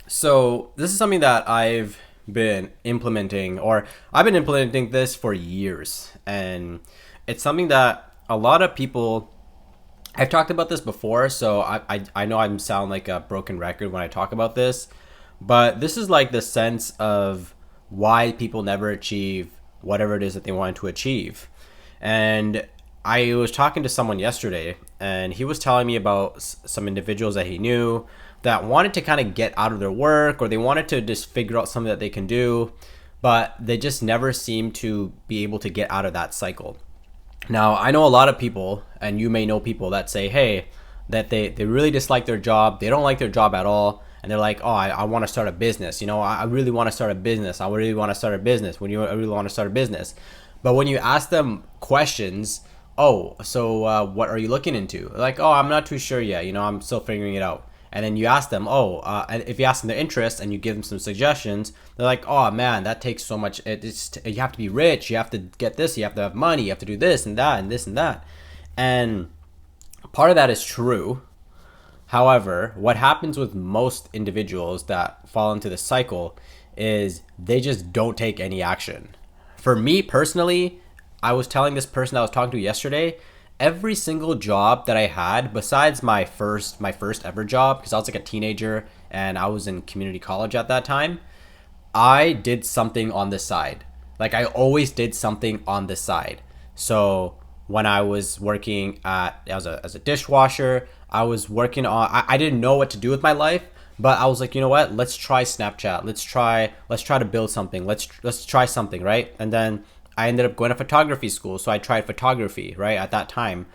So this is something that I've been implementing this for years, and it's something that a lot of people. I've talked about this before, so I know I sound like a broken record when I talk about this, but this is like the sense of why people never achieve whatever it is that they wanted to achieve. And I was talking to someone yesterday, and he was telling me about some individuals that he knew that wanted to kind of get out of their work, or they wanted to just figure out something that they can do, but they just never seem to be able to get out of that cycle. Now, I know a lot of people, and you may know people that say, hey, that they really dislike their job. They don't like their job at all. And they're like, oh, I want to start a business. I really want to start a business. I really want to start a business. I really want to start a business. But when you ask them questions, oh, so what are you looking into? They're like, oh, I'm not too sure yet. I'm still figuring it out. And then you ask them, oh, and if you ask them their interest and you give them some suggestions, they're like, oh man, that takes so much. You have to be rich, you have to get this, you have to have money, you have to do this and that and this and that. And part of that is true. However, what happens with most individuals that fall into this cycle is they just don't take any action. For me personally, I was telling this person I was talking to yesterday, every single job that I had besides my first ever job, because I was like a teenager and I was in community college at that time, I did something on the side. Like I always did something on the side. So when I was working as a dishwasher, I was working on. I didn't know what to do with my life, but I was like, you know what? Let's try Snapchat. Let's try to build something. Let's try something, right? And then I ended up going to photography school, so I tried photography, right, at that time.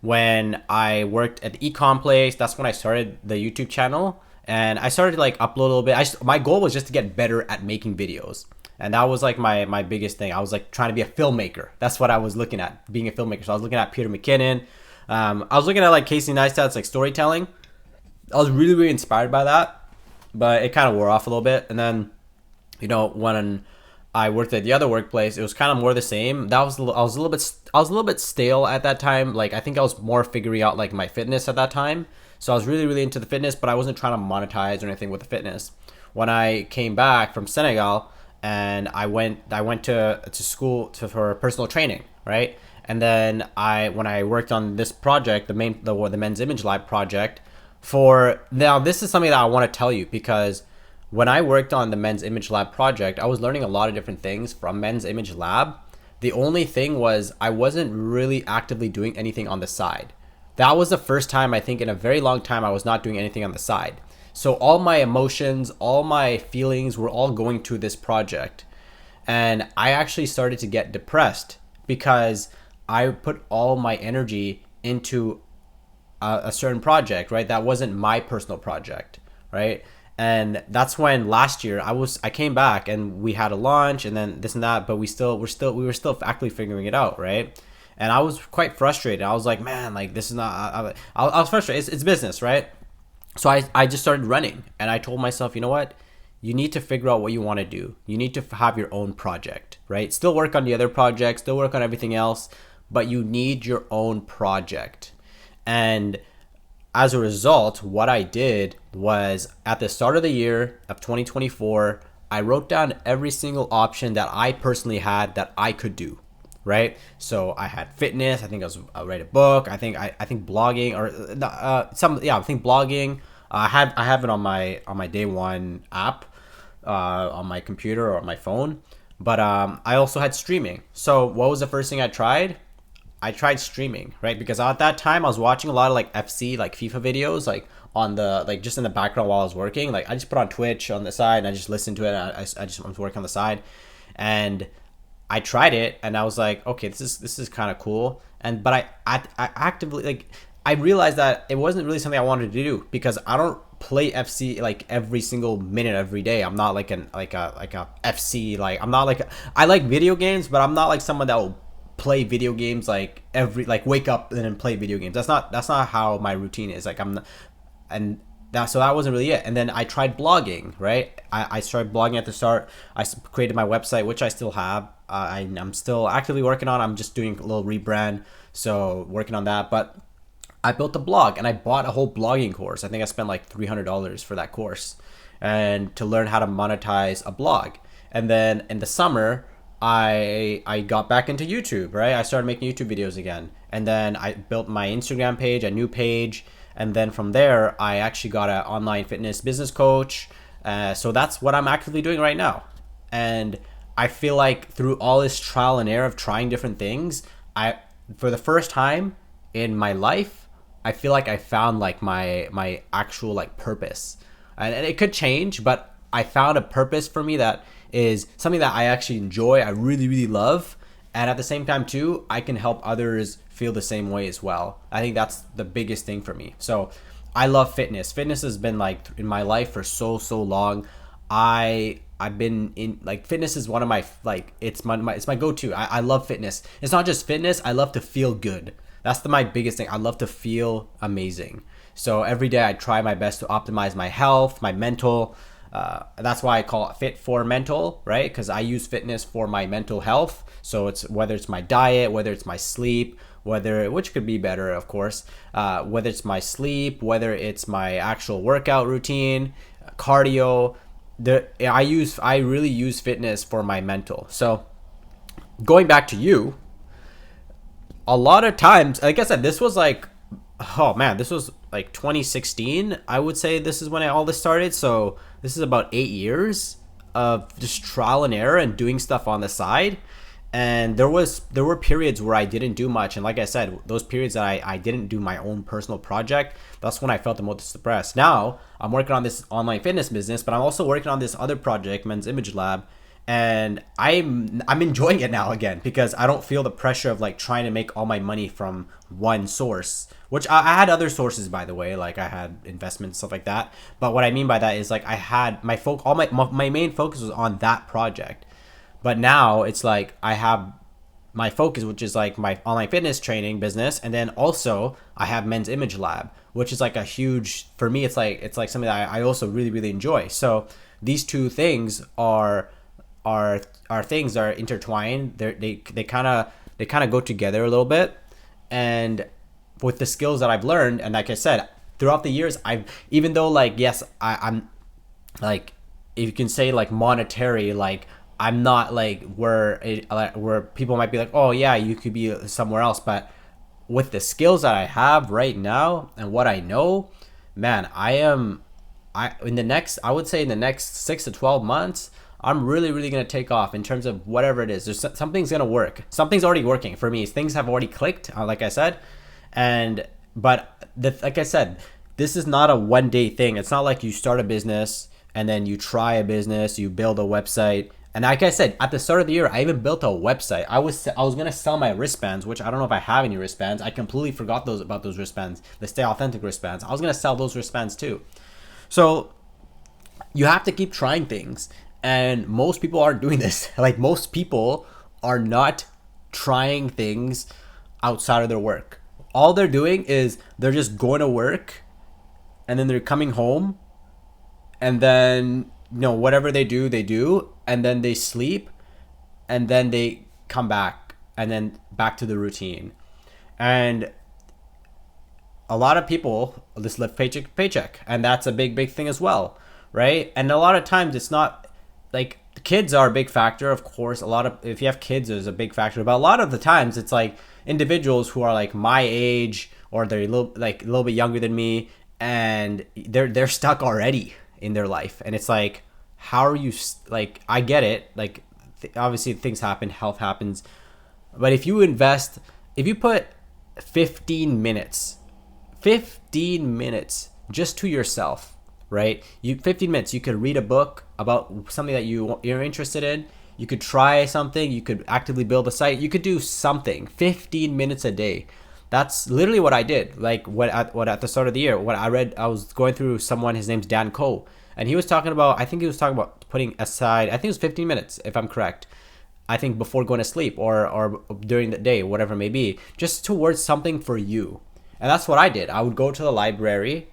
When I worked at the ecom place, that's when I started the YouTube channel, and I started to like upload a little bit. My goal was just to get better at making videos, and that was like my biggest thing. I was like trying to be a filmmaker. That's what I was looking at, being a filmmaker. So I was looking at Peter McKinnon. I was looking at like Casey Neistat's like storytelling. I was really really inspired by that, but it kind of wore off a little bit. And then when I worked at the other workplace, it was kind of more the same. I was a little bit stale at that time. Like I think I was more figuring out like my fitness at that time. So I was really really into the fitness, but I wasn't trying to monetize or anything with the fitness. When I came back from Senegal and I went to school for personal training, right? And then when I worked on this project, the Men's Image Lab project, for now this is something that I want to tell you, because when I worked on the Men's Image Lab project, I was learning a lot of different things from Men's Image Lab. The only thing was I wasn't really actively doing anything on the side. That was the first time I think in a very long time I was not doing anything on the side. So all my emotions, all my feelings were all going to this project. And I actually started to get depressed because I put all my energy into a certain project, right? That wasn't my personal project, right? And that's when last year I came back and we had a launch and then this and that, but we were still actively figuring it out, right? And I was quite frustrated. I was like, man, like this is not. I was frustrated. It's business, right? So I just started running, and I told myself, you know what? You need to figure out what you want to do. You need to have your own project, right? Still work on the other projects, still work on everything else, but you need your own project. And as a result, what I did was at the start of the year of 2024, I wrote down every single option that I personally had that I could do, right? So I had fitness. I think I write a book. I think blogging or I think blogging. I have it on my day one app on my computer or on my phone. But I also had streaming. So what was the first thing I tried? I tried streaming, right? Because at that time I was watching a lot of like FC, like FIFA videos, like on the like just in the background while I was working. Like I just put on Twitch on the side and I just listened to it. And I was working on the side, and I tried it and I was like, okay, this is kind of cool. And but I actively like I realized that it wasn't really something I wanted to do, because I don't play FC like every single minute every day. I'm not like a FC, like I'm not like I like video games, but I'm not like someone that will play video games like wake up and then play video games. That's not how my routine is. Like I'm not, and that wasn't really it. And then I tried blogging, right? I started blogging at the start. Created my website, which I still have. I'm still actively working on. I'm just doing a little rebrand, so working on that. But I built a blog and I bought a whole blogging course. I think I spent like $300 for that course and to learn how to monetize a blog. And then in the summer, I got back into YouTube, right? I started making YouTube videos again. And then I built my Instagram page, a new page. And then from there, I actually got an online fitness business coach. So that's what I'm actively doing right now. And I feel like through all this trial and error of trying different things, for the first time in my life, I feel like I found like my actual like purpose. And it could change, but I found a purpose for me that is something that I actually enjoy, I really, really love. And at the same time, too, I can help others feel the same way as well. I think that's the biggest thing for me. So I love fitness. Fitness has been like in my life for so long. I've been in like fitness is one of my like it's my go-to. I love fitness. It's not just fitness. I love to feel good. That's my biggest thing. I love to feel amazing. So every day I try my best to optimize my health, my mental. That's why I call it fit for mental, right? Because I use fitness for my mental health. So it's whether it's my diet, whether it's my sleep, which could be better, of course, whether it's my sleep, whether it's my actual workout routine, cardio. I really use fitness for my mental. So going back to you, a lot of times, like I said, this was like, oh man, this was like 2016. I would say this is when all this started. So this is about 8 years of just trial and error and doing stuff on the side. And there were periods where I didn't do much. And like I said, those periods that I didn't do my own personal project, that's when I felt the most depressed. Now I'm working on this online fitness business, but I'm also working on this other project, Men's Image Lab. And I'm enjoying it now again because I don't feel the pressure of like trying to make all my money from one source, which I had other sources, by the way, like I had investments, stuff like that. But what I mean by that is like I had all my main focus was on that project. But now it's like I have my focus, which is like my online fitness training business, and then also I have Men's Image Lab, which is like a huge, for me, it's like something that I also really, really enjoy. So these two things are things that are intertwined. They kind of go together a little bit. And with the skills that I've learned, and like I said, throughout the years, even though like yes, I'm like, if you can say like monetary, like I'm not like where people might be like, oh yeah, you could be somewhere else. But with the skills that I have right now and what I know, man, I would say in the next 6 to 12 months, I'm really, really going to take off in terms of whatever it is. Something's going to work. Something's already working for me. Things have already clicked, like I said. Like I said, this is not a one day thing. It's not like you start a business and then you try a business, you build a website. And like I said, at the start of the year, I even built a website. I was going to sell my wristbands, which I don't know if I have any wristbands. I completely forgot about those wristbands, the Stay Authentic wristbands. I was going to sell those wristbands too. So you have to keep trying things. And most people aren't doing this. Like most people are not trying things outside of their work. All they're doing is they're just going to work and then they're coming home and then, whatever they do, and then they sleep and then they come back and then back to the routine. And a lot of people just live paycheck to paycheck, and that's a big thing as well, right? And a lot of times it's not like kids are a big factor, of course. If you have kids, there's a big factor, but a lot of the times it's like individuals who are like my age or they're a little bit younger than me, and they're stuck already in their life. And it's like, how are you like, I get it, like obviously things happen, health happens, but if you put 15 minutes just to yourself, right? 15 minutes, you could read a book about something that you're interested in. You could try something. You could actively build a site. You could do something. 15 minutes a day. That's literally what I did. Like at the start of the year, what I read, I was going through someone. His name's Dan Coe, and he was talking about. I think he was talking about putting aside. I think it was 15 minutes, if I'm correct. I think before going to sleep or during the day, whatever it may be, just towards something for you. And that's what I did. I would go to the library.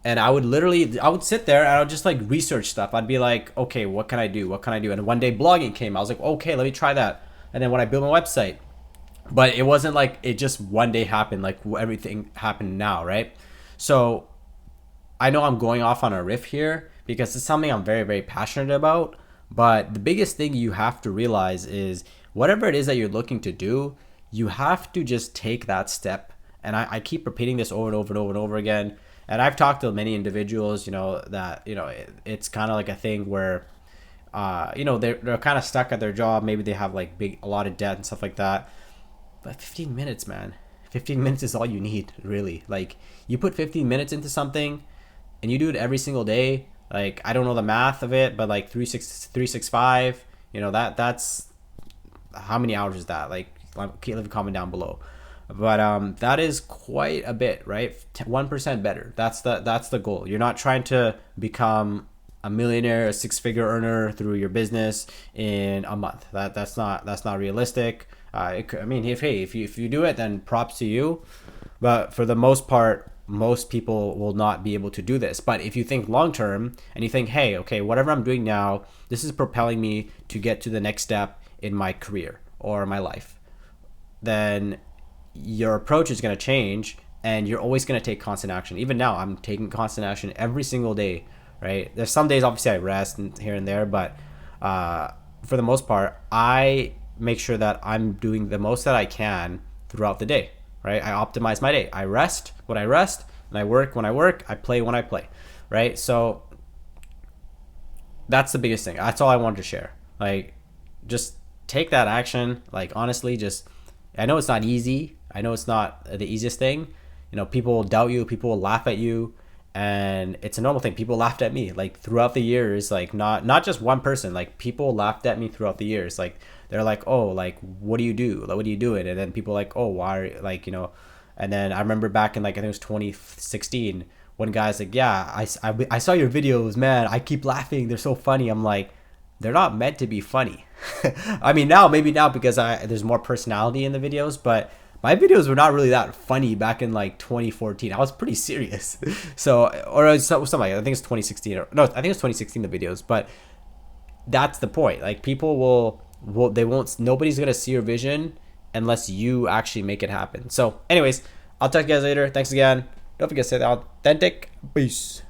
And I would sit there and I would just like research stuff. I'd be like, okay, what can I do? And one day blogging came. I was like, okay, let me try that. And then when I built my website, But it wasn't like it just one day happened, like everything happened now, right? So I know I'm going off on a riff here because it's something I'm very, very passionate about. But the biggest thing you have to realize is whatever it is that you're looking to do, you have to just take that step. And I keep repeating this over and over and over and over again. And I've talked to many individuals, that, it's kind of like a thing where, they're kind of stuck at their job. Maybe they have like a lot of debt and stuff like that. But 15 minutes, man. 15 minutes is all you need, really. Like, you put 15 minutes into something and you do it every single day. Like, I don't know the math of it, but like 365, that's how many hours is that? Like, leave a comment down below. But that is quite a bit, right? 1% better. That's the goal. You're not trying to become a millionaire, a six-figure earner through your business in a month. That's not realistic. I mean, if you do it, then props to you. But for the most part, most people will not be able to do this. But if you think long term and you think, hey, okay, whatever I'm doing now, this is propelling me to get to the next step in my career or my life, then your approach is going to change and you're always going to take constant action. Even now, I'm taking constant action every single day, right? There's some days, obviously, I rest and here and there, but for the most part, I make sure that I'm doing the most that I can throughout the day, right? I optimize my day. I rest when I rest, and I work when I work. I play when I play, right? So that's the biggest thing. That's all I wanted to share. Like, just take that action. Like, honestly, I know it's not easy. I know it's not the easiest thing. People will doubt you. People will laugh at you. And it's a normal thing. People laughed at me like throughout the years, like not just one person, like people laughed at me throughout the years. Like they're like, oh, like what do you do? Like, what are you doing? And then people like, oh, why are you, like, and then I remember back in like, I think it was 2016, one guy's like, yeah, I saw your videos, man. I keep laughing. They're so funny. I'm like, they're not meant to be funny. I mean, maybe now because there's more personality in the videos, but my videos were not really that funny back in like 2014. I was pretty serious. So, or something like that. I think it's 2016. No, I think it's 2016, the videos. But that's the point. Like, people nobody's going to see your vision unless you actually make it happen. So anyways, I'll talk to you guys later. Thanks again. Don't forget to stay authentic. Peace.